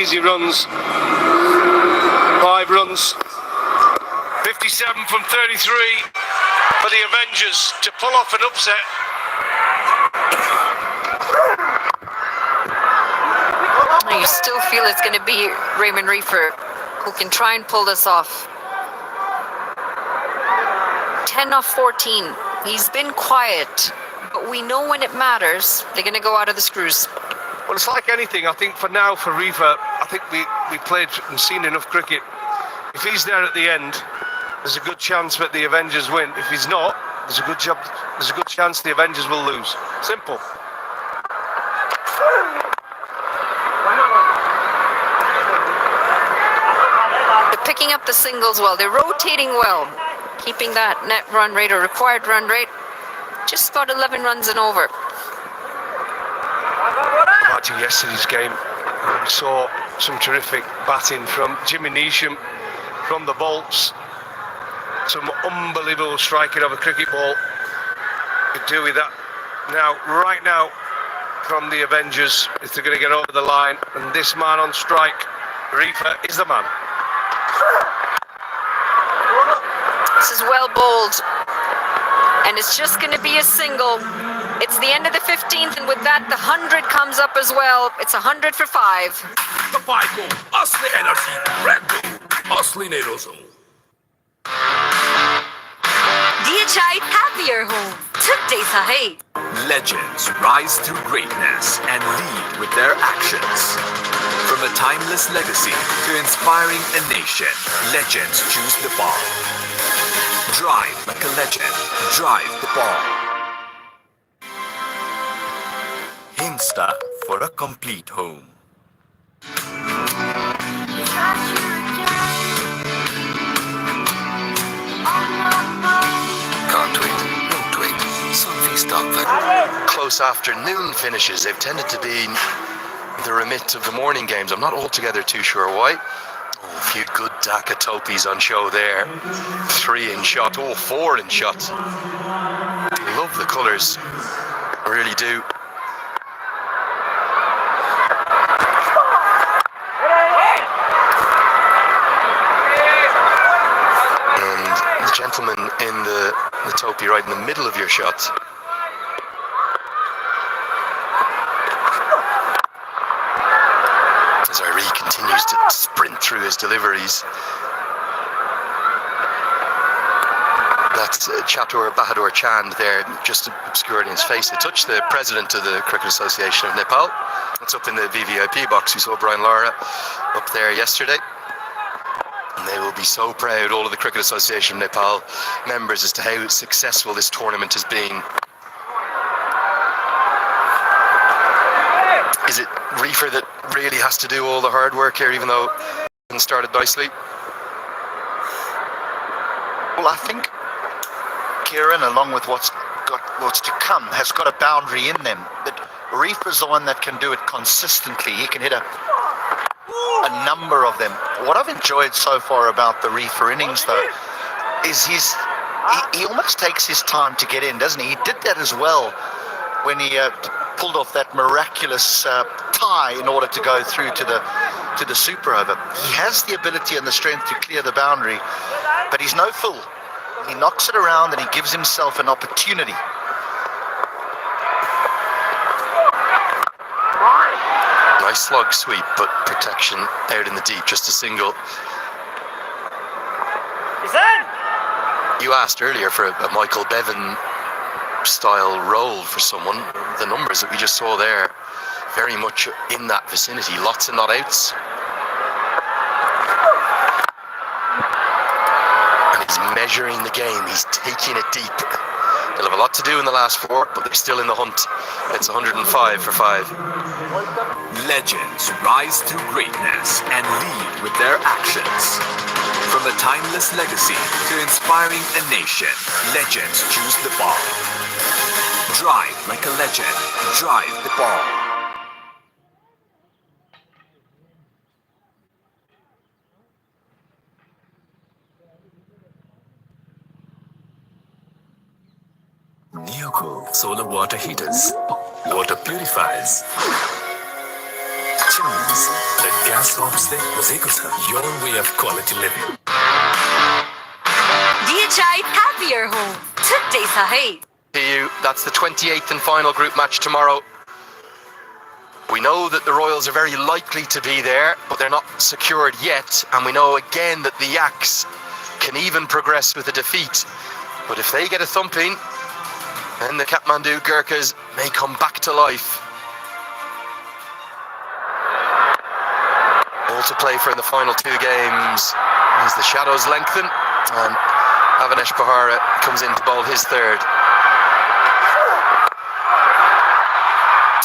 easy runs. 5 runs. 57 from 33 for the Avengers to pull off an upset. You still feel it's going to be Raymond Reefer who can try and pull this off. 10 off 14. He's been quiet, but we know when it matters, they're going to go out of the screws. Well, it's like anything. I think for now, for Reefer, I think we played and seen enough cricket. If he's there at the end, there's a good chance that the Avengers win. If he's not, there's a good chance the Avengers will lose. Simple. They're picking up the singles well. They're rotating well, keeping that net run rate or required run rate just about 11 runs and over. Back to yesterday's game, we saw some terrific batting from Jimmy Neesham from the bolts. Some unbelievable striking of a cricket ball. Could do with that now, right now, from the Avengers, if they're going to get over the line. And this man on strike, Reefer, is the man. This is well bowled, and it's just going to be a single. It's the end of the 15th, and with that, the 100 comes up as well. It's 100 for 5. Tapayko, asli enerji, Red Bull, asli nerozo. DHI happier home. Today sahi. Legends rise to greatness and lead with their actions. From a timeless legacy to inspiring a nation, legends choose the ball. Drive like a legend. Drive the ball. Insta for a complete home. Can't wait, won't wait. Sunfeast Doctor. Close afternoon finishes. They've tended to be the remit of the morning games. I'm not altogether too sure why. Oh, a few good Dhaka Topis on show there. 3 in shot. Oh, 4 in shot. Love the colours. I really do. Gentleman in the topi right in the middle of your shot. As Ari continues to sprint through his deliveries. That's Chatur Bahadur Chand there, just obscured in his face. It touched the president of the Cricket Association of Nepal. It's up in the VVIP box. We saw Brian Lara up there yesterday. And they will be so proud, all of the Cricket Association of Nepal members, as to how successful this tournament has been. Is it Reefer that really has to do all the hard work here, even though it started nicely? Well, I think Kieran, along with what's to come, has got a boundary in them. But Reefer's the one that can do it consistently. He can hit a number of them. What I've enjoyed so far about the Reefer innings, though, is he almost takes his time to get in, doesn't he? He did that as well when he pulled off that miraculous tie in order to go through to the super over. He has the ability and the strength to clear the boundary, but he's no fool. He knocks it around and he gives himself an opportunity. Nice slug sweep, but protection out in the deep, just a single. You asked earlier for a Michael Bevan style role for someone. The numbers that we just saw there, very much in that vicinity. Lots of not outs. And he's measuring the game. He's taking it deep. They'll have a lot to do in the last 4, but they're still in the hunt. It's 105 for 5. Legends rise to greatness and lead with their actions. From a timeless legacy to inspiring a nation, legends choose the ball. Drive like a legend. Drive the ball. Nuco solar water heaters, water purifiers, chimneys that Gas homestay was your way of quality living. DHI Happier Home. Today's ahead. That's the 28th and final group match tomorrow. We know that the Royals are very likely to be there, but they're not secured yet. And we know again that the Yaks can even progress with a defeat. But if they get a thumping, then the Kathmandu Gurkhas may come back to life. All to play for in the final two games as the shadows lengthen and Avangers Pokhara comes in to bowl his third.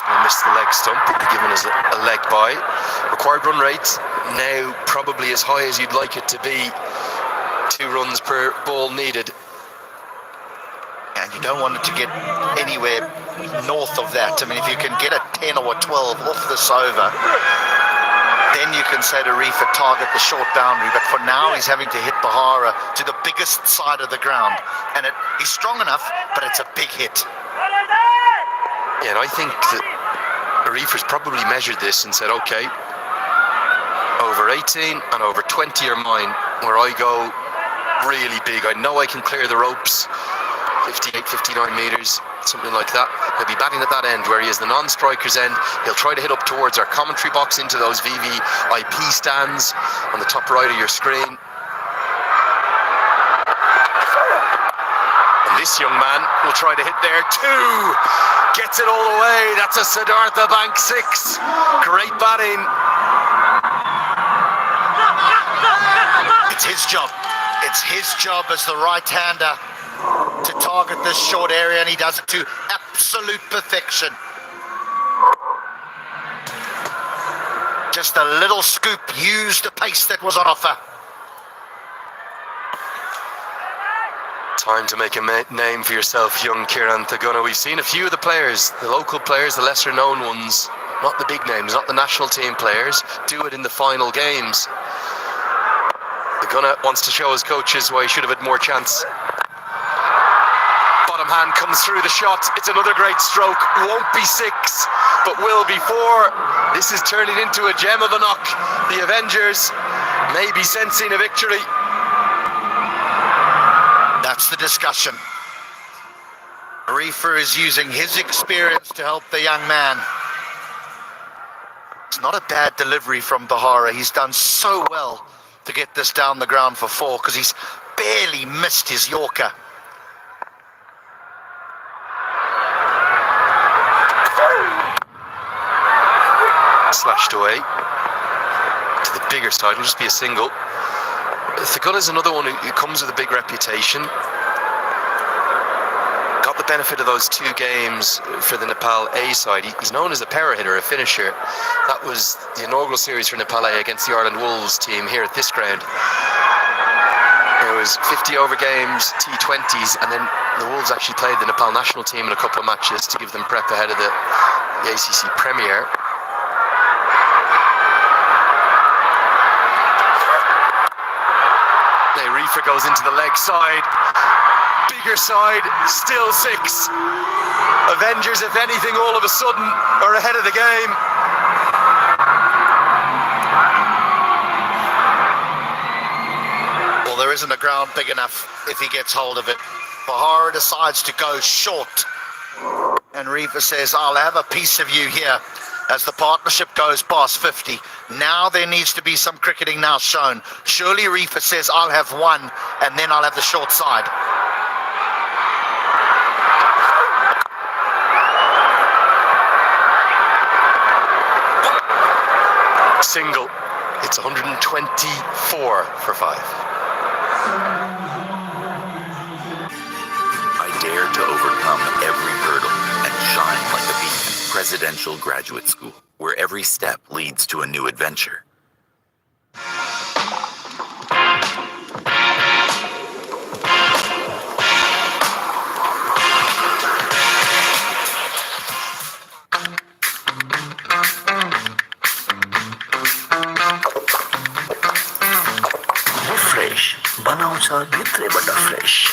And missed the leg stump, given us a leg by. Required run rate now probably as high as you'd like it to be. 2 runs per ball needed. And you don't want it to get anywhere north of that. I mean, if you can get a 10 or a 12 off this over, then you can say to Reefer, target the short boundary. But for now, he's having to hit Pokhara to the biggest side of the ground. And he's strong enough, but it's a big hit. Yeah, and I think that Reefer's probably measured this and said, okay, over 18 and over 20 are mine, where I go really big. I know I can clear the ropes, 58, 59 metres, something like that. He'll be batting at that end where he is the non-striker's end. He'll try to hit up towards our commentary box into those VVIP stands on the top right of your screen. And this young man will try to hit there too. Gets it all the way. That's a Siddhartha Bank 6. Great batting. It's his job. It's his job as the right-hander to target this short area, and he does it to absolute perfection. Just a little scoop, use the pace that was on offer. Time to make a name for yourself, young Kiran Thaguna. We've seen a few of the players, the local players, the lesser known ones, not the big names, not the national team players, do it in the final games. Thaguna wants to show his coaches why he should have had more chance. Bottom hand comes through the shot. It's another great stroke. Won't be 6, but will be 4. This is turning into a gem of a knock. The Avengers may be sensing a victory. That's the discussion. Reefer is using his experience to help the young man. It's not a bad delivery from Pokhara. He's done so well to get this down the ground for 4 because he's barely missed his Yorker. Slashed away to the bigger side. It'll just be a single. Thaguna's another one who comes with a big reputation. Got the benefit of those 2 games for the Nepal A side. He's known as a power hitter, a finisher. That was the inaugural series for Nepal A against the Ireland Wolves team here at this ground. It was 50 over games, T20s, and then the Wolves actually played the Nepal national team in a couple of matches to give them prep ahead of the ACC Premier. Reefer goes into the leg side. Bigger side, still 6. Avengers, if anything, all of a sudden are ahead of the game. Well, there isn't a ground big enough if he gets hold of it. Pokhara decides to go short. And Reefer says, I'll have a piece of you here. As the partnership goes past 50, now there needs to be some cricketing now shown. Surely Reefer says, I'll have 1, and then I'll have the short side. Single. It's 124 for 5. I dare to overcome every hurdle and shine like a beacon. Presidential Graduate School, where every step leads to a new adventure. Fresh, बनाउँछ भित्रैबाट fresh.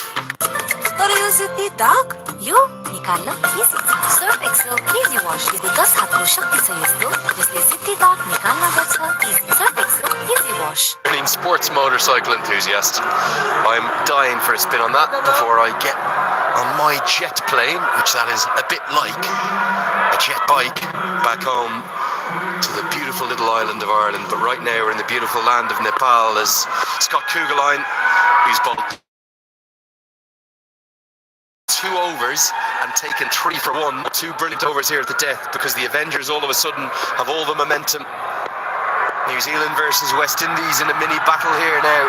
तर यो जित्ती दाग यो निकाल्न easy छ. Surf Excel crazy वास ले 10 हातको शक्ति छ यस्तो जसले जित्ती दाग निकाल्न गर्छ easy. Australian sports motorcycle enthusiast. I'm dying for a spin on that before I get on my jet plane, which that is a bit like a jet bike, back home to the beautiful little island of Ireland. But right now we're in the beautiful land of Nepal as Scott Kugelheim, who's bowled 2 overs and taken 3 for 1. 2 brilliant overs here at the death, because the Avengers all of a sudden have all the momentum. New Zealand versus West Indies in a mini battle here now.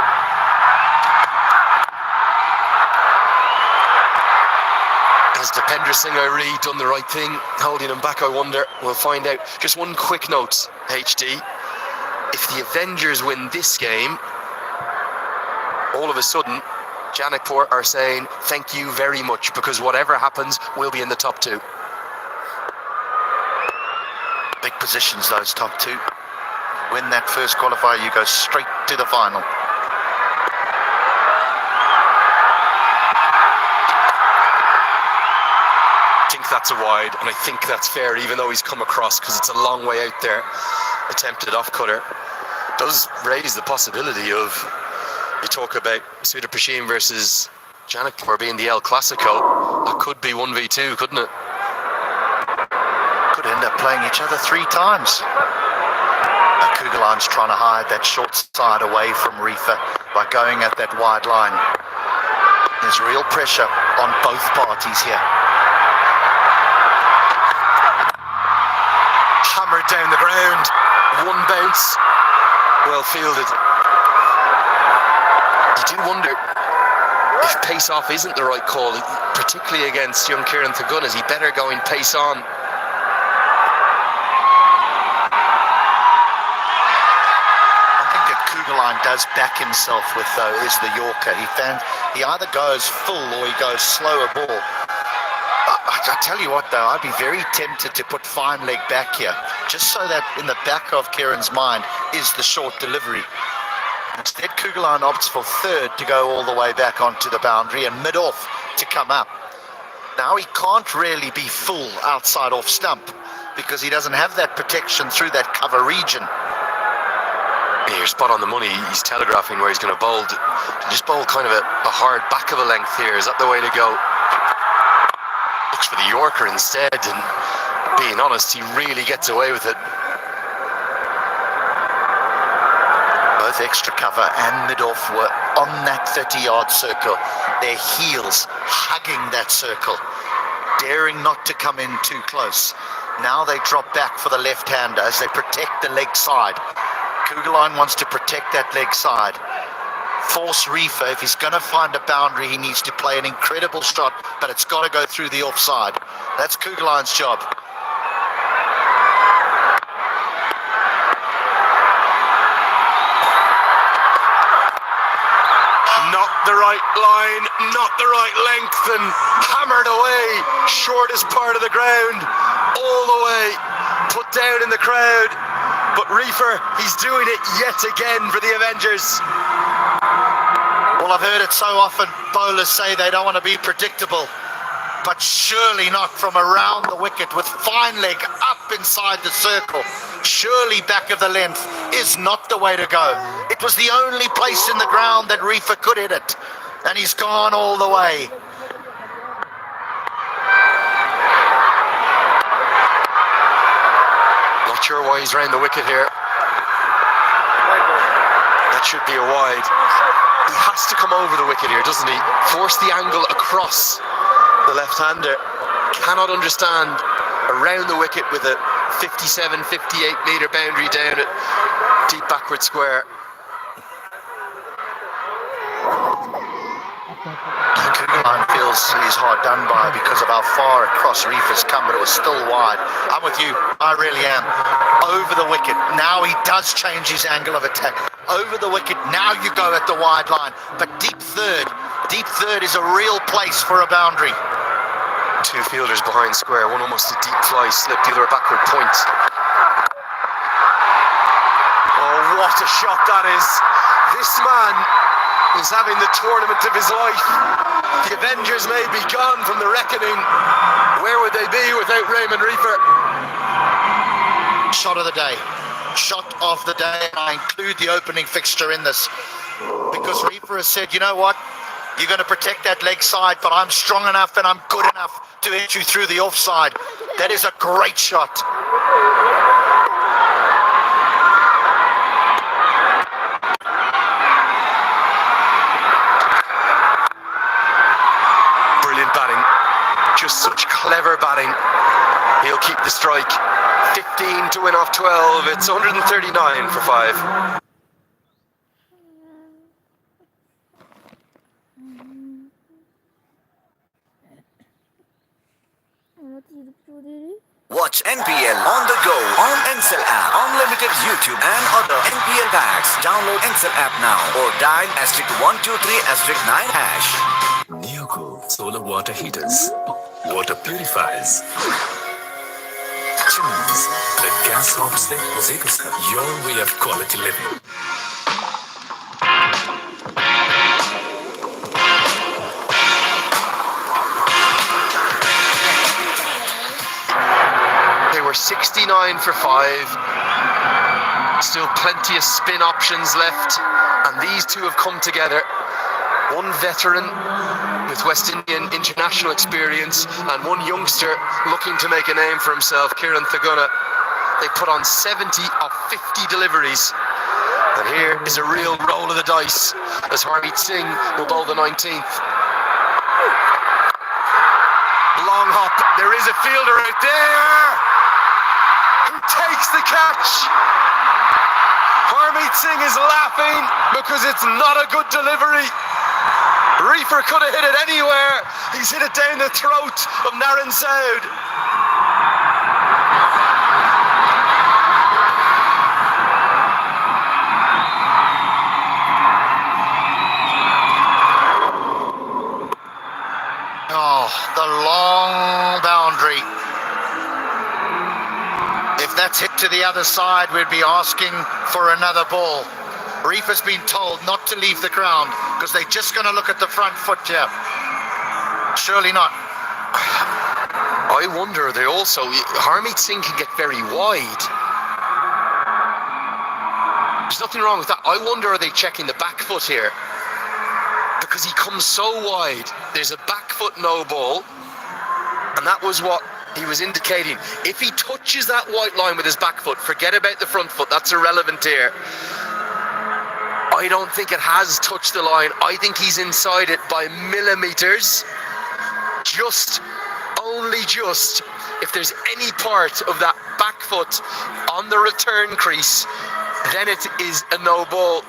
Has Dipendra Singh Airi done the right thing, holding him back, I wonder? We'll find out. Just one quick note, HD. If the Avengers win this game, all of a sudden Janakpur are saying thank you very much, because whatever happens, we'll be in the top 2. Big positions, those top 2. Win that first qualifier, you go straight to the final. I think that's a wide, and I think that's fair, even though he's come across, because it's a long way out there. Attempted off-cutter. Does raise the possibility of, you talk about Sudurpaschim versus Janakpur being the El Clasico. That could be 1v2, couldn't it? Could end up playing each other 3 times. Kugelheim's trying to hide that short side away from Reefer by going at that wide line. There's real pressure on both parties here. Hammered down the ground. 1 bounce. Well fielded. You do wonder if pace off isn't the right call, particularly against young Kieran Thagun. Is he better going pace on? Kugelheim does back himself with, though, is the Yorker. He either goes full or he goes slower ball. I tell you what, though, I'd be very tempted to put fine leg back here, just so that in the back of Kieran's mind is the short delivery. Instead, Kugelheim opts for third to go all the way back onto the boundary and mid-off to come up. Now he can't really be full outside off stump because he doesn't have that protection through that cover region. Yeah, you're spot on the money. He's telegraphing where he's going to bowl. Just bowl kind of a hard back of a length here. Is that the way to go? Looks for the Yorker instead, and being honest, he really gets away with it. Both extra cover and mid-off were on that 30-yard circle. Their heels hugging that circle, daring not to come in too close. Now they drop back for the left-hander as they protect the leg side. Kugelheim wants to protect that leg side. Force Reefer, if he's going to find a boundary, he needs to play an incredible shot, but it's got to go through the offside. That's Kugelheim's job. Not the right line, not the right length, and hammered away, shortest part of the ground, all the way, put down in the crowd. But Reefer, he's doing it yet again for the Avengers. Well, I've heard it so often, bowlers say they don't want to be predictable, but surely not from around the wicket with fine leg up inside the circle. Surely back of the length is not the way to go. It was the only place in the ground that Reefer could hit it, and he's gone all the way. Sure why he's round the wicket here. That should be a wide. He has to come over the wicket here, doesn't he? Force the angle across the left-hander. Cannot understand around the wicket with a 57, 58 metre boundary down at deep backward square. Kugelheim feels he's hard done by because of how far across Reefer's come, but it was still wide. I'm with you, I really am. Over the wicket, now he does change his angle of attack. Over the wicket, now you go at the wide line. But deep third is a real place for a boundary. 2 fielders behind square, one almost a deep fly slip, the other a backward point. Oh, what a shot that is. This man is having the tournament of his life. The Avengers may be gone from the reckoning. Where would they be without Raymond Reefer? Shot of the day. shot of the day, and I include the opening fixture in this because Reaper has said, you know what, you're going to protect that leg side, but I'm strong enough and I'm good enough to hit you through the offside. That is a great shot. Brilliant batting. Just such clever batting. He'll keep the strike. 15 to win off 12. It's 139 for 5. Watch NPL on the go on Ncell app, unlimited YouTube and other NPL packs. Download Ncell app now or dial *123*9#. Neoco solar water heaters, water purifiers, chimneys, the gas homestay was your way of quality living. They were 69 for 5. Still plenty of spin options left, and these two have come together. One veteran with West Indian international experience and one youngster looking to make a name for himself, Kieran Thaguna. They put on 70 of 50 deliveries. And here is a real roll of the dice as Harmeet Singh will bowl the 19th. Long hop, there is a fielder out there who takes the catch. Harmeet Singh is laughing because it's not a good delivery. Reefer could have hit it anywhere. He's hit it down the throat of Naren Soud. Oh, the long boundary. If that's hit to the other side, we'd be asking for another ball. Reefer's been told not to leave the ground because they're just going to look at the front foot here. Surely not. I wonder, they also, Harmeet Singh can get very wide. There's nothing wrong with that. I wonder, are they checking the back foot here? Because he comes so wide. There's a back foot no ball, and that was what he was indicating. If he touches that white line with his back foot, forget about the front foot. That's irrelevant here. I don't think it has touched the line. I think he's inside it by millimeters. Just, only just. If there's any part of that back foot on the return crease, then it is a no ball.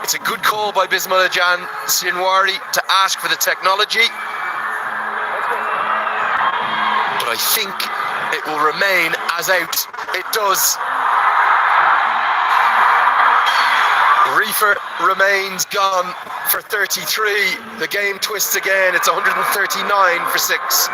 It's a good call by Bismillah-Jan Sinwari to ask for the technology. But I think it will remain as out. It does. Reefer remains gone for 33. The game twists again. It's 139 for 6.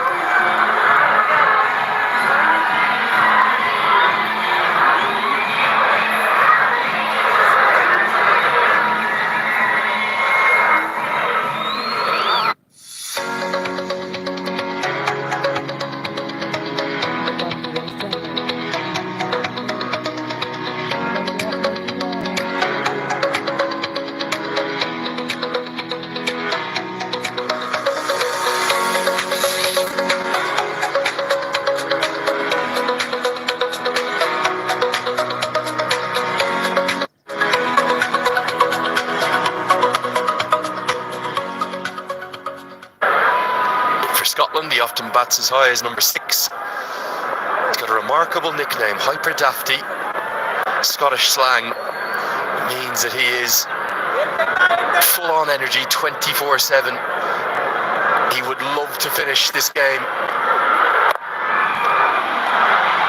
Scotland, he often bats as high as number 6. He's got a remarkable nickname, Hyper Dafty. Scottish slang means that he is full on energy 24/7. He would love to finish this game.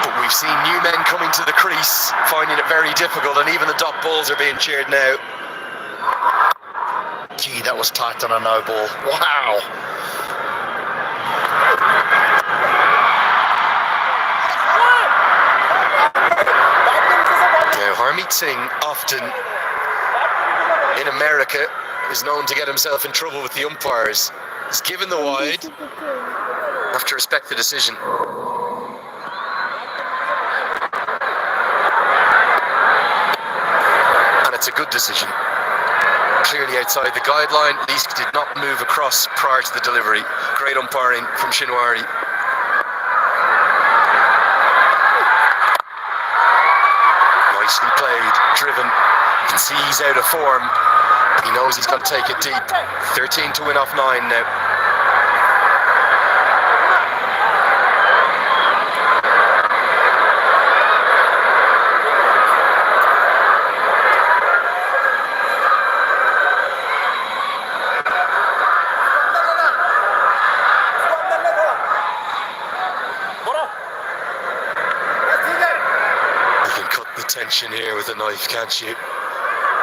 But we've seen new men coming to the crease, finding it very difficult, and even the dot balls are being cheered now. Gee, that was tight on a no ball. Wow. Harmeet Singh often in America is known to get himself in trouble with the umpires. He's given the wide. Have to respect the decision. it's a good decision. Clearly outside the guideline. Leask did not move across prior to the delivery. Great umpiring from Shinwari. Nicely played, driven. You can see he's out of form. He knows he's got to take it deep. 13 to win off 9 now. Tension here with a knife, can't you?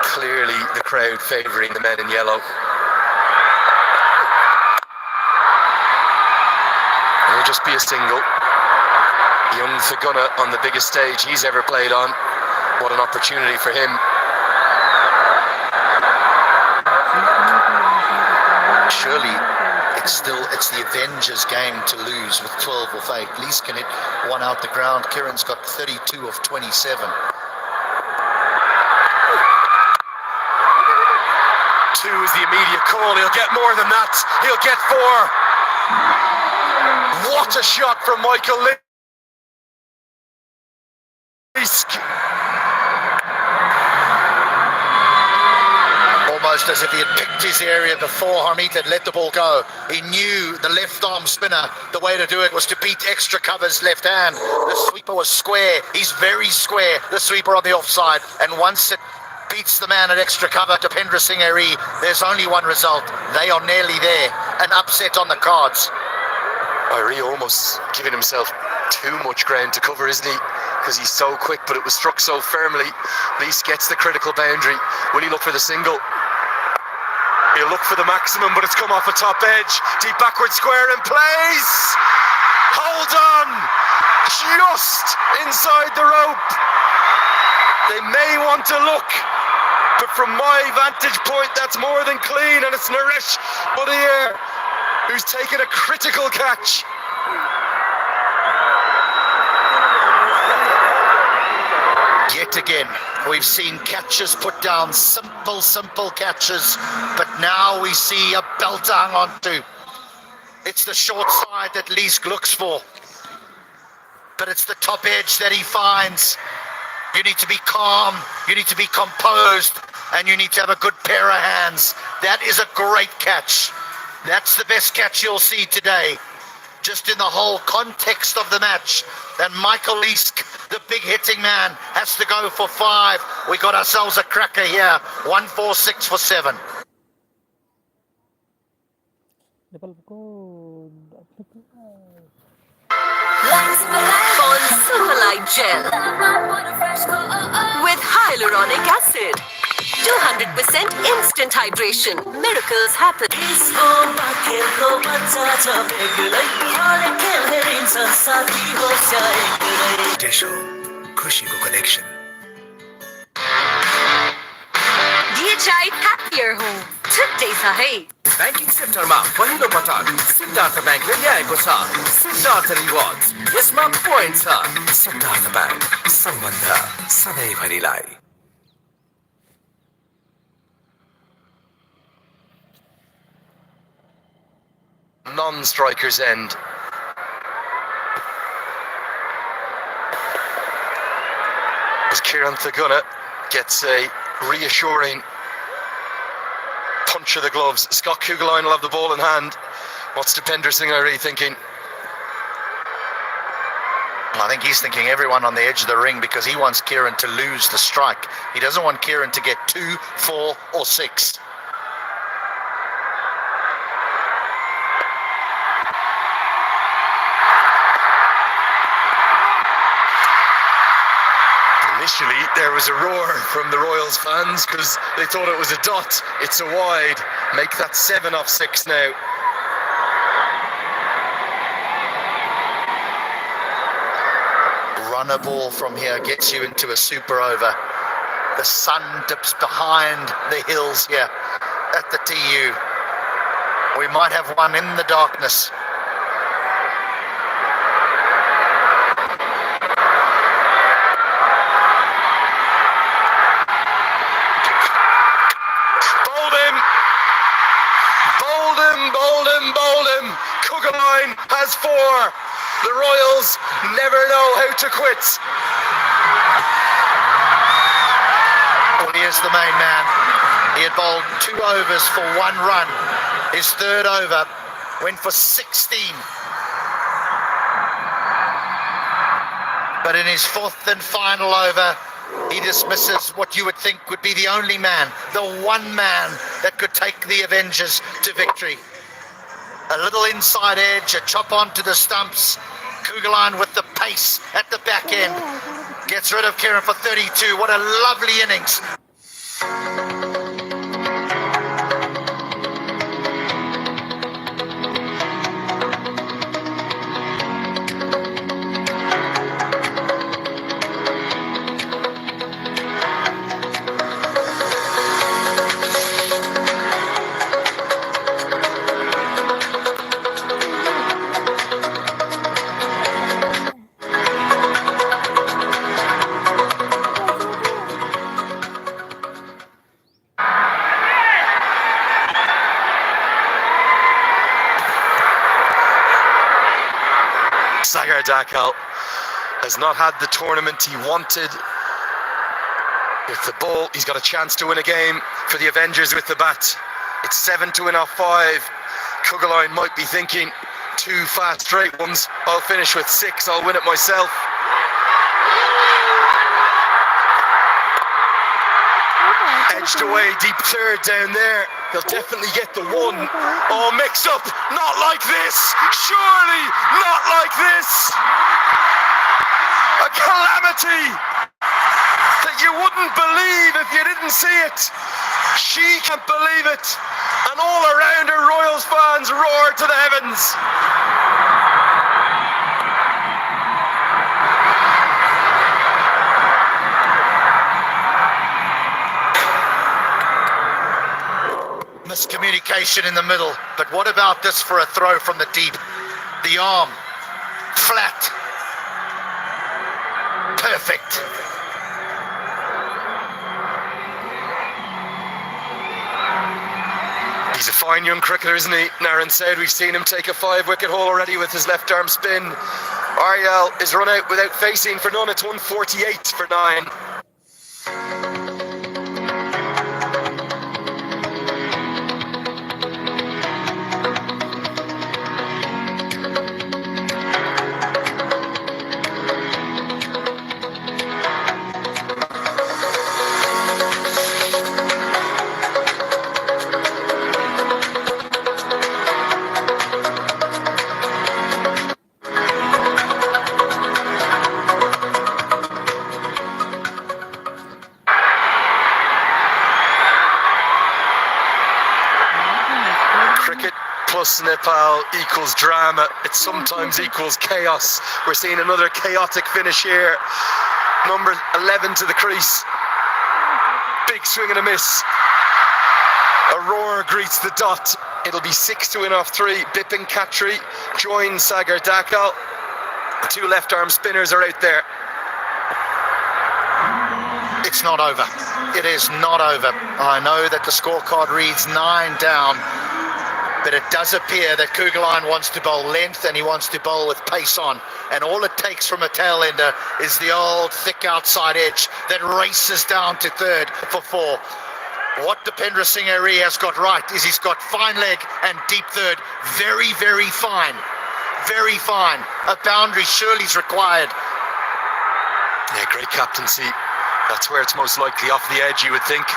Clearly the crowd favouring the men in yellow. It'll just be a single. Young Thaguna on the biggest stage he's ever played on. What an opportunity for him. Surely it's the Avengers game to lose with 12 off 8. Least can hit one out the ground. Kieran's got 32 of 27. 2 is the immediate call. He'll get more than that. He'll get 4. What a shot from Michael Leask. Almost as if he had picked his area before Harmeet had let the ball go. He knew the left arm spinner, the way to do it was to beat extra cover's left hand. The sweeper was square. He's very square, the sweeper on the offside. And once it beats the man at extra cover to Pendra Singh Ari, there's only one result. They are nearly there. An upset on the cards. Ari almost giving himself too much ground to cover, isn't he? Because he's so quick, but it was struck so firmly. Leask gets the critical boundary. Will he look for the single? He'll look for the maximum, but it's come off a top edge. Deep backward square in place. Hold on. Just inside the rope. They may want to look, but from my vantage point, that's more than clean, and it's Naresh Budhier who's taken a critical catch. Yet again, we've seen catches put down, simple catches, but now we see a belt hung onto. It's the short side that Leask looks for, but it's the top edge that he finds. You need to be calm, you need to be composed, and you need to have a good pair of hands. That is a great catch. That's the best catch you'll see today, just in the whole context of the match. And Michael Leask, the big hitting man, has to go for 5. We got ourselves a cracker here. 1-4-6 for 7. Pond Superlight Gel with hyaluronic acid. 200% instant hydration. Miracles happen. DHI happier home. छुट्टै छ है banking सेक्टरमा पहिलो पटक सिद्धार्थ ब्याङ्कले ल्याएको छ Siddharth rewards यसमा पोइन्ट छ सिद्धार्थ ब्याङ्क सम्बन्ध सधैँभरिलाई Non-striker's end. As Kieran Thaguna gets a reassuring punch of the gloves. Scott Kugelheim will have the ball in hand. What's Dipender Singh Ari thinking? I think he's thinking everyone on the edge of the ring, because he wants Kieran to lose the strike. He doesn't want Kieran to get 2, 4 or 6. Initially, there was a roar from the Royals fans because they thought it was a dot. It's a wide. Make that 7 off 6 now. Run a ball from here gets you into a super over. The sun dips behind the hills here at the TU. We might have one in the darkness. Kugelheim has 4. The Royals never know how to quit. Well, here's the main man. He had bowled 2 overs for 1 run. His third over went for 16. But in his 4th and final over, he dismisses what you would think would be the only man, the one man that could take the Avengers to victory. A little inside edge, a chop onto the stumps. Kugelheim with the pace at the back end. Gets rid of Kieran for 32. What a lovely innings. Sagar Dakal has not had the tournament he wanted. With the ball, he's got a chance to win a game for the Avengers with the bat. It's 7 to win off 5. Kugelheim might be thinking 2 fast straight ones. I'll finish with 6, I'll win it myself. Edged away, deep third down there. They'll definitely get the 1. Oh, mixed up. Not like this. Surely not like this. A calamity that you wouldn't believe if you didn't see it. She can't believe it. And all around her, Royals fans roar to the heavens. Miscommunication in the middle, but what about this for a throw from the deep? The arm, flat, perfect. He's a fine young cricketer, isn't he? Naren said we've seen him take a 5-wicket haul already with his left arm spin. Ariel is run out without facing for none. It's 148 for 9. Plus Nepal equals drama. It sometimes equals chaos. We're seeing another chaotic finish here. Number 11 to the crease. Big swing and a miss. A roar greets the dot. It'll be 6 to win off 3. Bipin Khatri joins Sagar Dakal. The 2 left arm spinners are out there. It's not over. It is not over. I know that the scorecard reads 9 down. But it does appear that Kugelheim wants to bowl length and he wants to bowl with pace on. And all it takes from a tail-ender is the old thick outside edge that races down to third for 4. What Dipendra Singh Ari has got right is he's got fine leg and deep third. Very, very fine. Very fine. A boundary surely is required. Yeah, great captaincy. That's where it's most likely off the edge, you would think.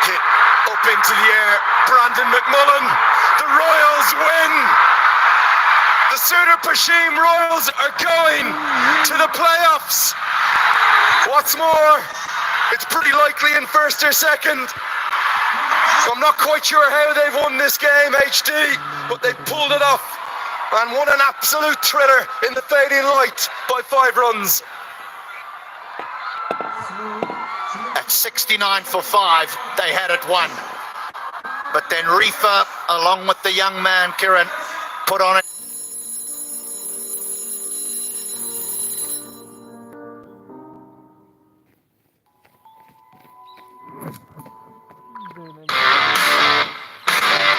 Hit up into the air. Brandon McMullen. The Royals win. The Sudurpaschim Royals are going to the playoffs. What's more, it's pretty likely in first or second. So I'm not quite sure how they've won this game, HD, but they've pulled it off and won an absolute thriller in the fading light by 5 runs. At 69 for 5, they had it won. But then Reefer, along with the young man Kiran, put on it.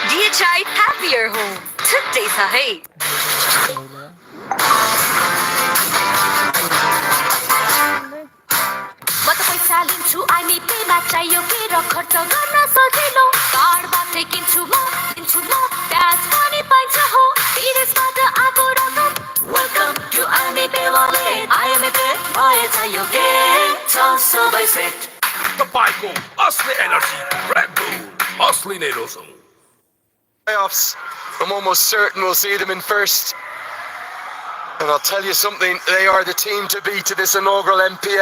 Dear चाहिँ happier हो छुट्टै छ है म त पैसा लिन्छु IME Pema चाहियो के र खर्च गर्न सजिलो कार्डबाटै किन्छु म ब्याज पनि पाइन्छ हो विदेशबाट आएको रकम वेलकम टु आइमी पे वालेट आइमी पे भए चाहियो के छ सबै सेट तपाईँको असली एनर्जी Red Bull असली नै रोसौँ Playoffs, I'm almost certain we'll see them in first. And I'll tell you something, they are the team to beat to this inaugural NPL.